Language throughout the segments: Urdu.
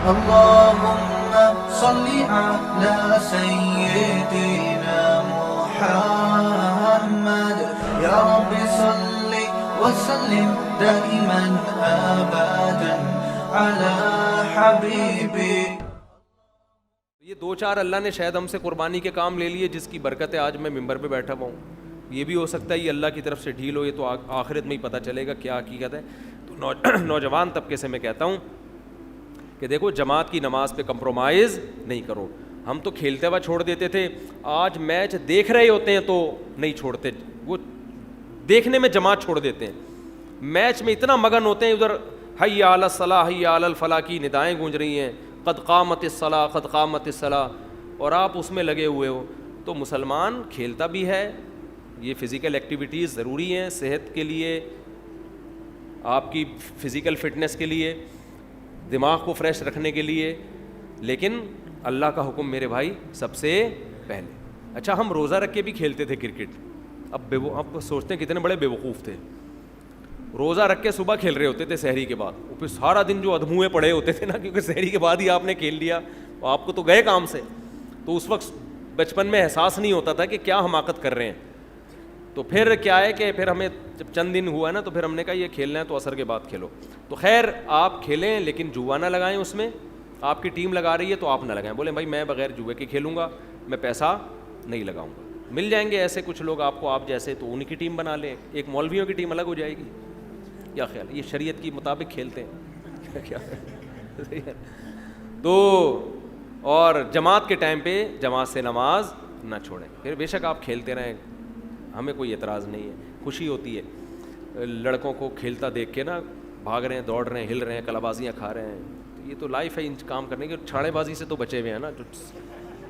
اللهم صل على سيدنا محمد يا رب صل وسلم دائما ابدا على حبيبي. یہ دو چار اللہ نے شاید ہم سے قربانی کے کام لے لیے جس کی برکت ہے آج میں ممبر پہ بیٹھا ہوا ہوں. یہ بھی ہو سکتا ہے یہ اللہ کی طرف سے ڈھیل ہو, یہ تو آخرت میں ہی پتہ چلے گا کیا حقیقت ہے. تو نوجوان طبقے سے میں کہتا ہوں کہ دیکھو جماعت کی نماز پہ کمپرومائز نہیں کرو. ہم تو کھیلتے ہوا چھوڑ دیتے تھے, آج میچ دیکھ رہے ہوتے ہیں تو نہیں چھوڑتے, وہ دیکھنے میں جماعت چھوڑ دیتے ہیں. میچ میں اتنا مگن ہوتے ہیں, ادھر حی علی الصلاح حی علی الفلاح کی ندائیں گونج رہی ہیں, قد قامت الصلاح قد قامت الصلاح, اور آپ اس میں لگے ہوئے ہو. تو مسلمان کھیلتا بھی ہے, یہ فزیکل ایکٹیویٹیز ضروری ہیں صحت کے لیے, آپ کی فزیکل فٹنس کے لیے, دماغ کو فریش رکھنے کے لیے, لیکن اللہ کا حکم میرے بھائی سب سے پہلے. اچھا ہم روزہ رکھ کے بھی کھیلتے تھے کرکٹ, اب سوچتے ہیں کتنے بڑے بے وقوف تھے. روزہ رکھ کے صبح کھیل رہے ہوتے تھے سحری کے بعد, پھر سارا دن جو ادھموئے پڑے ہوتے تھے نا, کیونکہ سحری کے بعد ہی آپ نے کھیل لیا, آپ کو تو گئے کام سے. تو اس وقت بچپن میں احساس نہیں ہوتا تھا کہ کیا حماقت کر رہے ہیں. تو پھر کیا ہے کہ پھر ہمیں جب چند دن ہوا ہے نا تو پھر ہم نے کہا یہ کھیلنا ہے تو عصر کے بعد کھیلو. تو خیر آپ کھیلیں لیکن جوا نہ لگائیں اس میں, آپ کی ٹیم لگا رہی ہے تو آپ نہ لگائیں. بولیں بھائی میں بغیر جوئے کے کھیلوں گا, میں پیسہ نہیں لگاؤں گا. مل جائیں گے ایسے کچھ لوگ آپ کو, آپ جیسے, تو ان کی ٹیم بنا لیں, ایک مولویوں کی ٹیم الگ ہو جائے گی. کیا خیال ہے, یہ شریعت کی مطابق کھیلتے ہیں کیا تو. اور جماعت کے ٹائم پہ جماعت سے نماز نہ چھوڑیں. پھر بے شک آپ کھیلتے رہیں, ہمیں کوئی اعتراض نہیں ہے, خوشی ہوتی ہے لڑکوں کو کھیلتا دیکھ کے نا, بھاگ رہے ہیں, دوڑ رہے ہیں, ہل رہے ہیں, کلابازیاں کھا رہے ہیں. تو یہ تو لائف ہے ان کام کرنے کی. چھاڑے بازی سے تو بچے ہوئے ہیں نا, جو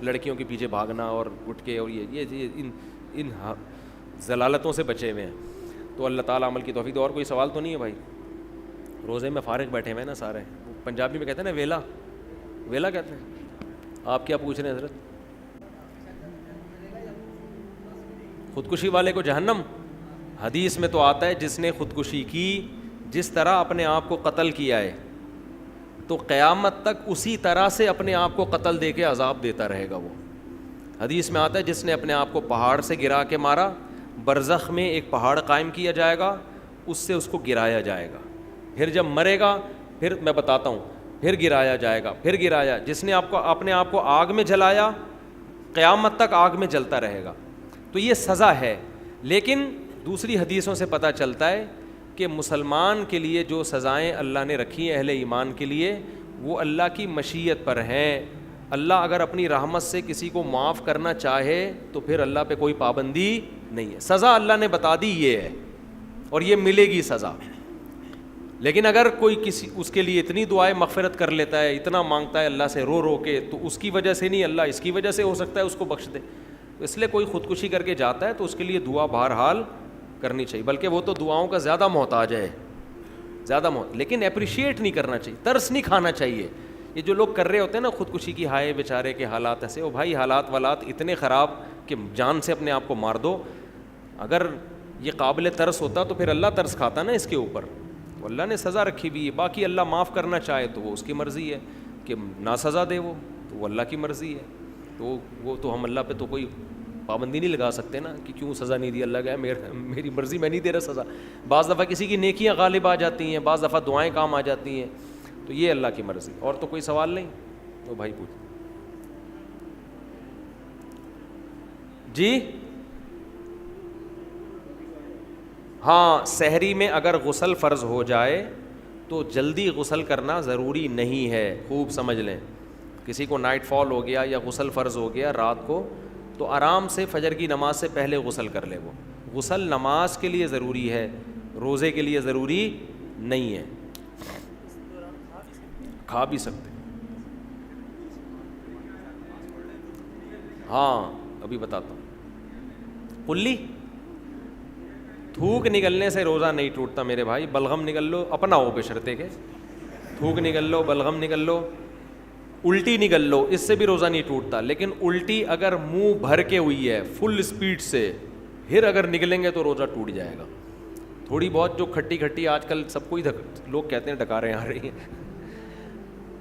لڑکیوں کے پیچھے بھاگنا اور اٹھ کے, اور یہ ان ضلالتوں سے بچے ہوئے ہیں. تو اللہ تعالیٰ عمل کی توفیق. اور کوئی سوال تو نہیں ہے بھائی؟ روزے میں فارغ بیٹھے ہوئے ہیں نا سارے. پنجابی میں کہتے ہیں نا ویلا, ویلا کہتے ہیں. آپ کیا پوچھ رہے ہیں حضرت؟ خودکشی والے کو جہنم. حدیث میں تو آتا ہے جس نے خودکشی کی, جس طرح اپنے آپ کو قتل کیا ہے تو قیامت تک اسی طرح سے اپنے آپ کو قتل دے کے عذاب دیتا رہے گا. وہ حدیث میں آتا ہے جس نے اپنے آپ کو پہاڑ سے گرا کے مارا, برزخ میں ایک پہاڑ قائم کیا جائے گا, اس سے اس کو گرایا جائے گا. پھر جب مرے گا, پھر میں بتاتا ہوں, پھر گرایا جائے گا, پھر گرایا. جس نے اپنے آپ کو آگ میں جلایا, قیامت تک آگ میں جلتا رہے گا. تو یہ سزا ہے. لیکن دوسری حدیثوں سے پتہ چلتا ہے کہ مسلمان کے لیے جو سزائیں اللہ نے رکھی ہیں اہل ایمان کے لیے, وہ اللہ کی مشیت پر ہیں. اللہ اگر اپنی رحمت سے کسی کو معاف کرنا چاہے تو پھر اللہ پہ کوئی پابندی نہیں ہے. سزا اللہ نے بتا دی یہ ہے, اور یہ ملے گی سزا. لیکن اگر کوئی کسی اس کے لیے اتنی دعائیں مغفرت کر لیتا ہے, اتنا مانگتا ہے اللہ سے رو رو کے, تو اس کی وجہ سے نہیں, اللہ اس کی وجہ سے ہو سکتا ہے اس کو بخش دے. تو اس لیے کوئی خودکشی کر کے جاتا ہے تو اس کے لیے دعا بہرحال کرنی چاہیے, بلکہ وہ تو دعاؤں کا زیادہ محتاج ہے, زیادہ لیکن اپریشیٹ نہیں کرنا چاہیے, ترس نہیں کھانا چاہیے. یہ جو لوگ کر رہے ہوتے ہیں نا خودکشی کی, ہائے بیچارے کے حالات ایسے, او بھائی حالات والات اتنے خراب کہ جان سے اپنے آپ کو مار دو. اگر یہ قابل ترس ہوتا تو پھر اللہ ترس کھاتا نا اس کے اوپر. تو اللہ نے سزا رکھی ہوئی ہے, باقی اللہ معاف کرنا چاہے تو وہ اس کی مرضی ہے, کہ نہ سزا دے وہ تو وہ اللہ کی مرضی ہے. تو وہ تو ہم اللہ پہ تو کوئی پابندی نہیں لگا سکتے نا کہ کیوں سزا نہیں دی. اللہ کہے میری مرضی, میں نہیں دے رہا سزا. بعض دفعہ کسی کی نیکیاں غالب آ جاتی ہیں, بعض دفعہ دعائیں کام آ جاتی ہیں, تو یہ اللہ کی مرضی. اور تو کوئی سوال نہیں تو بھائی پوچھ. جی ہاں, سحری میں اگر غسل فرض ہو جائے تو جلدی غسل کرنا ضروری نہیں ہے. خوب سمجھ لیں, کسی کو نائٹ فال ہو گیا یا غسل فرض ہو گیا رات کو, تو آرام سے فجر کی نماز سے پہلے غسل کر لے. وہ غسل نماز کے لیے ضروری ہے, روزے کے لیے ضروری نہیں ہے. کھا بھی سکتے, ہاں ابھی بتاتا ہوں. کلی تھوک نکلنے سے روزہ نہیں ٹوٹتا میرے بھائی. بلغم نکل لو, اپنا ہو بشرطے کے, تھوک نکل لو, بلغم نکل لو, الٹی نکل لو, اس سے بھی روزہ نہیں ٹوٹتا. لیکن الٹی اگر منہ بھر کے ہوئی ہے فل اسپیڈ سے, پھر اگر نکلیں گے تو روزہ ٹوٹ جائے گا. تھوڑی بہت جو کھٹی کھٹی آج کل سب کو ہی لوگ کہتے ہیں ڈکاریں آ رہی ہیں,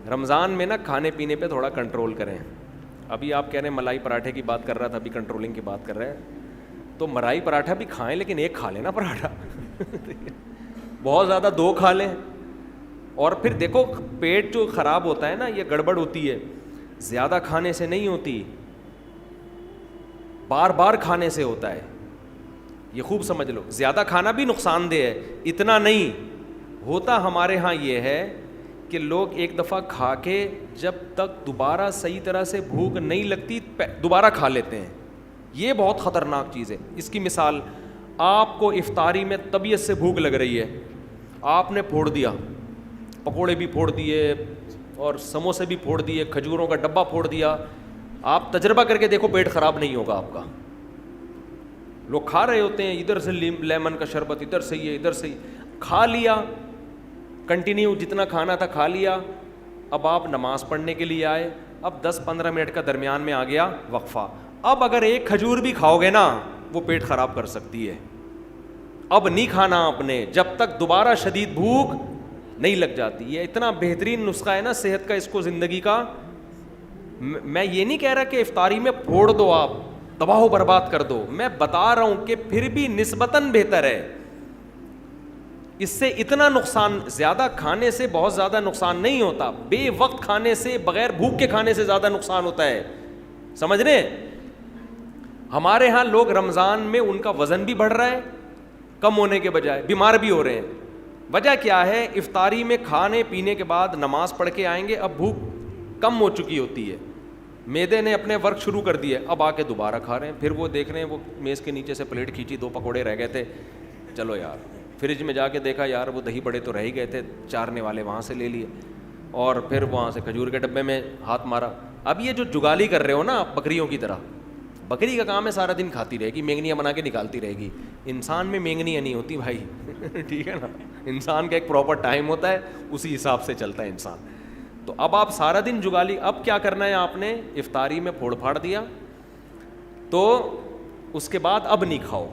رمضان میں نا کھانے پینے پہ تھوڑا کنٹرول کریں. ابھی آپ کہہ رہے ہیں ملائی پراٹھے کی بات کر رہا تھا, ابھی کنٹرولنگ کی بات کر رہے ہیں, تو ملائی پراٹھا بھی کھائیں لیکن ایک کھا لیں نا پراٹھا. بہت زیادہ 2 کھا لیں. اور پھر دیکھو پیٹ جو خراب ہوتا ہے نا, یہ گڑبڑ ہوتی ہے زیادہ کھانے سے نہیں ہوتی, بار بار کھانے سے ہوتا ہے. یہ خوب سمجھ لو, زیادہ کھانا بھی نقصان دہ ہے, اتنا نہیں ہوتا. ہمارے ہاں یہ ہے کہ لوگ ایک دفعہ کھا کے جب تک دوبارہ صحیح طرح سے بھوک نہیں لگتی دوبارہ کھا لیتے ہیں. یہ بہت خطرناک چیز ہے. اس کی مثال, آپ کو افطاری میں طبیعت سے بھوک لگ رہی ہے, آپ نے پھوڑ دیا, پکوڑے بھی پھوڑ دیے اور سموسے بھی پھوڑ دیے, کھجوروں کا ڈبہ پھوڑ دیا. آپ تجربہ کر کے دیکھو پیٹ خراب نہیں ہوگا آپ کا. لوگ کھا رہے ہوتے ہیں, ادھر سے لیمن کا شربت, ادھر سے یہ, ادھر سے یہ, کھا لیا کنٹینیو, جتنا کھانا تھا کھا لیا. اب آپ نماز پڑھنے کے لیے آئے, اب 10-15 منٹ کا درمیان میں آ گیا وقفہ. اب اگر ایک کھجور بھی کھاؤ گے نا وہ پیٹ خراب کر سکتی ہے. اب نہیں کھانا آپ نے جب تک دوبارہ شدید بھوک نہیں لگ جاتی. یہ اتنا بہترین نسخہ ہے نا صحت کا, اس کو زندگی کا. میں یہ نہیں کہہ رہا کہ افطاری میں پھوڑ دو, آپ تباہ و برباد کر دو. میں بتا رہا ہوں کہ پھر بھی نسبتاً بہتر ہے. اس سے اتنا نقصان, زیادہ کھانے سے بہت زیادہ نقصان نہیں ہوتا, بے وقت کھانے سے, بغیر بھوک کے کھانے سے زیادہ نقصان ہوتا ہے. سمجھ رہے ہیں؟ ہمارے ہاں لوگ رمضان میں ان کا وزن بھی بڑھ رہا ہے کم ہونے کے بجائے, بیمار بھی ہو رہے ہیں. وجہ کیا ہے؟ افطاری میں کھانے پینے کے بعد نماز پڑھ کے آئیں گے, اب بھوک کم ہو چکی ہوتی ہے, معدے نے اپنے ورک شروع کر دیے, اب آ کے دوبارہ کھا رہے ہیں. پھر وہ دیکھ رہے ہیں وہ میز کے نیچے سے پلیٹ کھینچی, 2 پکوڑے رہ گئے تھے, چلو یار. فریج میں جا کے دیکھا یار وہ دہی بڑے تو رہ ہی گئے تھے, چارنے والے وہاں سے لے لیے, اور پھر وہاں سے کھجور کے ڈبے میں ہاتھ مارا. اب یہ جو جگالی کر رہے ہو نا بکریوں کی طرح, بکری کا کام ہے سارا دن کھاتی رہے گی, مینگنیاں بنا کے نکالتی رہے گی. انسان میں مینگنیاں نہیں ہوتی بھائی. ٹھیک ہے نا, انسان کا ایک پراپر ٹائم ہوتا ہے, اسی حساب سے چلتا ہے انسان. تو اب آپ سارا دن جگالی, اب کیا کرنا ہے آپ نے؟ افطاری میں پھوڑ پھاڑ دیا تو اس کے بعد اب نہیں کھاؤ.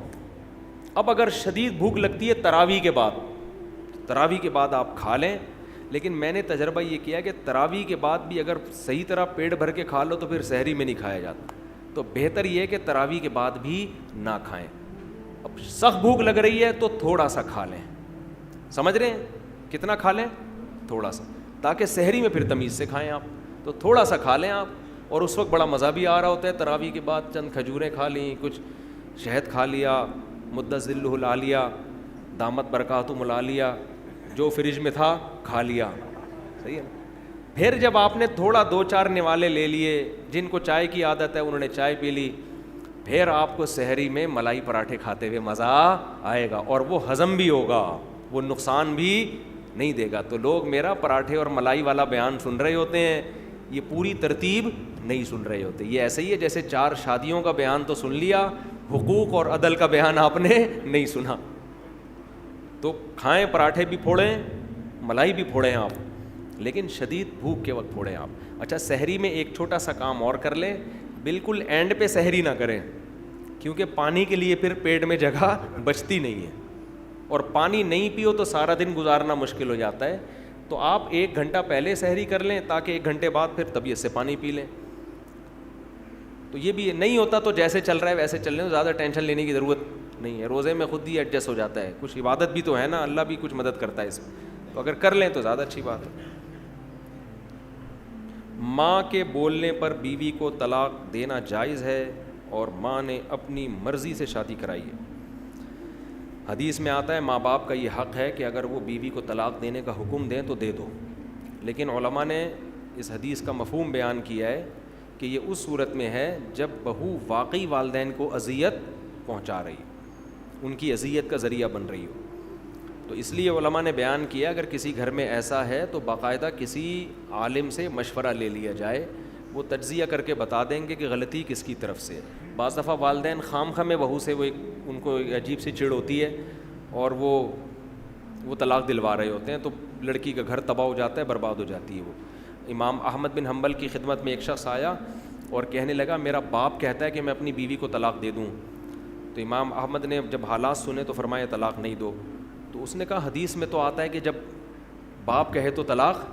اب اگر شدید بھوک لگتی ہے تراویح کے بعد, تراویح کے بعد آپ کھا لیں. لیکن میں نے تجربہ یہ کیا کہ تراویح کے بعد بھی اگر صحیح طرح پیٹ بھر کے کھا لو تو پھر سحری میں نہیں کھایا جاتا. تو بہتر یہ ہے کہ تراویح کے بعد بھی نہ کھائیں. اب سخت بھوک لگ رہی ہے تو تھوڑا سا کھا لیں. سمجھ رہے ہیں؟ کتنا کھا لیں؟ تھوڑا سا, تاکہ سحری میں پھر تمیز سے کھائیں آپ. تو تھوڑا سا کھا لیں آپ, اور اس وقت بڑا مزہ بھی آ رہا ہوتا ہے. تراویح کے بعد چند کھجوریں کھا لیں, کچھ شہد کھا لیا, مدت ذلہ لا لیا, دامت برکاتہ ملا لیا, جو فریج میں تھا کھا لیا. صحیح ہے نا؟ پھر جب آپ نے تھوڑا 2-4 نوالے لے لیے, جن کو چائے کی عادت ہے انہوں نے چائے پی لی, پھر آپ کو سحری میں ملائی پراٹھے کھاتے ہوئے مزہ آئے گا, اور وہ ہضم بھی ہوگا, وہ نقصان بھی نہیں دے گا. تو لوگ میرا پراٹھے اور ملائی والا بیان سن رہے ہوتے ہیں, یہ پوری ترتیب نہیں سن رہے ہوتے. یہ ایسے ہی ہے جیسے 4 شادیوں کا بیان تو سن لیا, حقوق اور عدل کا بیان آپ نے نہیں سنا. تو کھائیں, پراٹھے بھی پھوڑیں, ملائی بھی پھوڑیں آپ, لیکن شدید بھوک کے وقت پھوڑیں آپ. اچھا, سحری میں ایک چھوٹا سا کام اور کر لیں, بالکل اینڈ پہ سحری نہ کریں, کیونکہ پانی کے لیے پھر پیٹ میں جگہ بچتی نہیں ہے, اور پانی نہیں پیو تو سارا دن گزارنا مشکل ہو جاتا ہے. تو آپ 1 گھنٹہ پہلے سحری کر لیں, تاکہ 1 گھنٹے بعد پھر طبیعت سے پانی پی لیں. تو یہ بھی نہیں ہوتا تو جیسے چل رہا ہے ویسے چل لیں, زیادہ ٹینشن لینے کی ضرورت نہیں ہے. روزے میں خود ہی ایڈجسٹ ہو جاتا ہے, کچھ عبادت بھی تو ہے نا, اللہ بھی کچھ مدد کرتا ہے اس میں, تو اگر کر لیں تو زیادہ اچھی بات ہے. ماں کے بولنے پر بیوی کو طلاق دینا جائز ہے, اور ماں نے اپنی مرضی سے شادی کرائی ہے. حدیث میں آتا ہے ماں باپ کا یہ حق ہے کہ اگر وہ بیوی کو طلاق دینے کا حکم دیں تو دے دو. لیکن علماء نے اس حدیث کا مفہوم بیان کیا ہے کہ یہ اس صورت میں ہے جب بہو واقعی والدین کو اذیت پہنچا رہی ہو, ان کی اذیت کا ذریعہ بن رہی ہو. تو اس لیے علماء نے بیان کیا اگر کسی گھر میں ایسا ہے تو باقاعدہ کسی عالم سے مشورہ لے لیا جائے, وہ تجزیہ کر کے بتا دیں گے کہ غلطی کس کی طرف سے. بعض دفعہ والدین خام خواہ میں بہو سے وہ ان کو عجیب سی چڑ ہوتی ہے, اور وہ طلاق دلوا رہے ہوتے ہیں, تو لڑکی کا گھر تباہ ہو جاتا ہے, برباد ہو جاتی ہے وہ. امام احمد بن حنبل کی خدمت میں ایک شخص آیا اور کہنے لگا میرا باپ کہتا ہے کہ میں اپنی بیوی کو طلاق دے دوں. تو امام احمد نے جب حالات سنے تو فرمایا طلاق نہیں دو. تو اس نے کہا حدیث میں تو آتا ہے کہ جب باپ کہے تو طلاق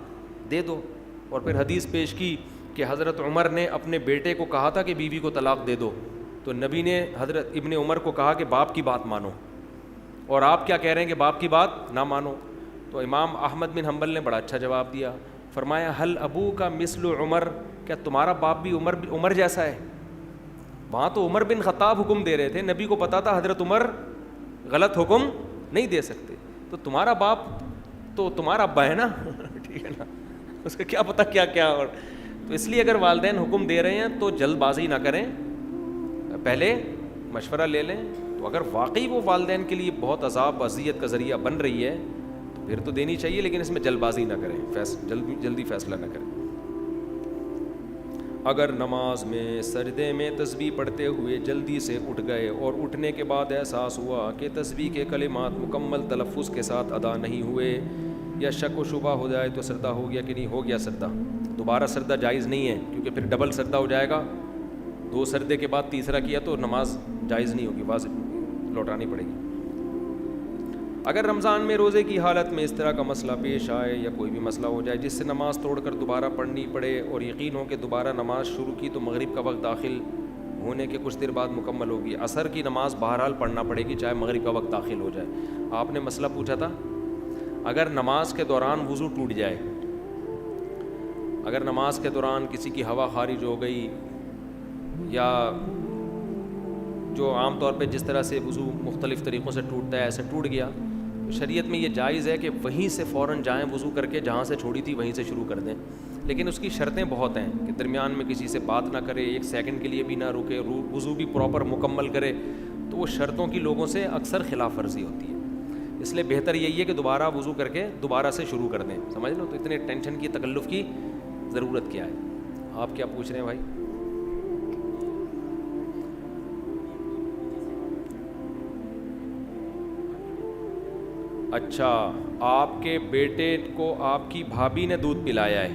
دے دو. اور پھر حدیث پیش کی کہ حضرت عمر نے اپنے بیٹے کو کہا تھا کہ بیوی کو طلاق دے دو, تو نبی نے حضرت ابن عمر کو کہا کہ باپ کی بات مانو, اور آپ کیا کہہ رہے ہیں کہ باپ کی بات نہ مانو. تو امام احمد بن حنبل نے بڑا اچھا جواب دیا, فرمایا حل ابو کا مثل عمر, کیا تمہارا باپ بھی عمر جیسا ہے؟ وہاں تو عمر بن خطاب حکم دے رہے تھے, نبی کو پتا تھا حضرت عمر غلط حکم نہیں دے سکتے, تو تمہارا باپ تو تمہارا ابا ہے نا, ٹھیک ہے نا, اس کا کیا پتہ کیا کیا. اور تو اس لیے اگر والدین حکم دے رہے ہیں تو جلد بازی نہ کریں, پہلے مشورہ لے لیں. تو اگر واقعی وہ والدین کے لیے بہت عذاب اذیت کا ذریعہ بن رہی ہے تو پھر تو دینی چاہیے, لیکن اس میں جلد بازی نہ کریں, جلدی فیصلہ نہ کریں. اگر نماز میں سجدے میں تسبیح پڑھتے ہوئے جلدی سے اٹھ گئے اور اٹھنے کے بعد احساس ہوا کہ تسبیح کے کلمات مکمل تلفظ کے ساتھ ادا نہیں ہوئے یا شک و شبہ ہو جائے تو سجدہ ہو گیا کہ نہیں ہو گیا سجدہ. دوبارہ سجدہ جائز نہیں ہے, کیونکہ پھر ڈبل سجدہ ہو جائے گا. 2 سجدے کے بعد تیسرا کیا تو نماز جائز نہیں ہوگی, واجب لوٹانی پڑے گی. اگر رمضان میں روزے کی حالت میں اس طرح کا مسئلہ پیش آئے یا کوئی بھی مسئلہ ہو جائے جس سے نماز توڑ کر دوبارہ پڑھنی پڑے اور یقین ہو کہ دوبارہ نماز شروع کی تو مغرب کا وقت داخل ہونے کے کچھ دیر بعد مکمل ہوگی, عصر کی نماز بہرحال پڑھنا پڑے گی چاہے مغرب کا وقت داخل ہو جائے. آپ نے مسئلہ پوچھا تھا, اگر نماز کے دوران وضو ٹوٹ جائے, اگر نماز کے دوران کسی کی ہوا خارج ہو گئی یا جو عام طور پہ جس طرح سے وضو مختلف طریقوں سے ٹوٹتا ہے ایسے ٹوٹ گیا, شریعت میں یہ جائز ہے کہ وہیں سے فوراً جائیں وضو کر کے, جہاں سے چھوڑی تھی وہیں سے شروع کر دیں. لیکن اس کی شرطیں بہت ہیں کہ درمیان میں کسی سے بات نہ کرے, 1 سیکنڈ کے لیے بھی نہ رکے, وضو بھی پراپر مکمل کرے. تو وہ شرطوں کی لوگوں سے اکثر خلاف ورزی ہوتی ہے, اس لیے بہتر یہی ہے کہ دوبارہ وضو کر کے دوبارہ سے شروع کر دیں. سمجھ لو, تو اتنے ٹینشن کی تکلف کی ضرورت کیا ہے. آپ کیا پوچھ رہے ہیں بھائی؟ اچھا, آپ کے بیٹے کو آپ کی بھابھی نے دودھ پلایا ہے,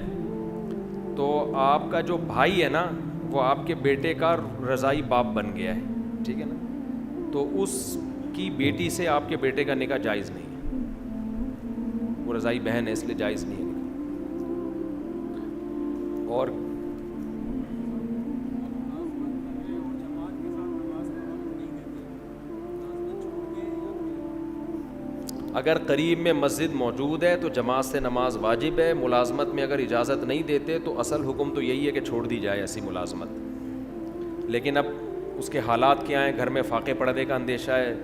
تو آپ کا جو بھائی ہے نا وہ آپ کے بیٹے کا رضائی باپ بن گیا ہے, ٹھیک ہے نا, تو اس کی بیٹی سے آپ کے بیٹے کا نکاح جائز نہیں ہے, وہ رضائی بہن ہے اس لیے جائز نہیں ہے نکاح. اور اگر قریب میں مسجد موجود ہے تو جماعت سے نماز واجب ہے. ملازمت میں اگر اجازت نہیں دیتے تو اصل حکم تو یہی ہے کہ چھوڑ دی جائے ایسی ملازمت. لیکن اب اس کے حالات کیا ہیں, گھر میں فاقے پڑنے کا اندیشہ ہے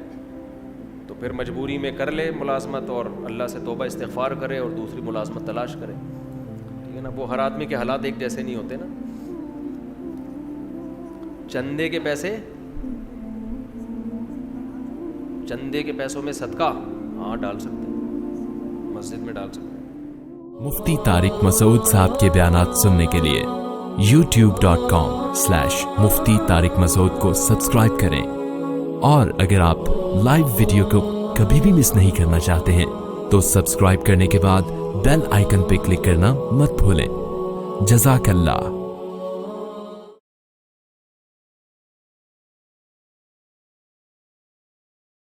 تو پھر مجبوری میں کر لے ملازمت اور اللہ سے توبہ استغفار کرے اور دوسری ملازمت تلاش کرے, ٹھیک ہے نا. وہ ہر آدمی کے حالات ایک جیسے نہیں ہوتے نا. چندے کے پیسے, چندے کے پیسوں میں صدقہ ہاں ڈال سکتے ہیں, مسجد میں ڈال سکتے ہیں. مفتی طارق مسعود صاحب کے بیانات سننے کے لیے youtube.com/مفتی طارق مسعود کو سبسکرائب کریں, اور اگر آپ لائیو ویڈیو کو کبھی بھی مس نہیں کرنا چاہتے ہیں تو سبسکرائب کرنے کے بعد بیل آئیکن پہ کلک کرنا مت بھولیں. جزاک اللہ.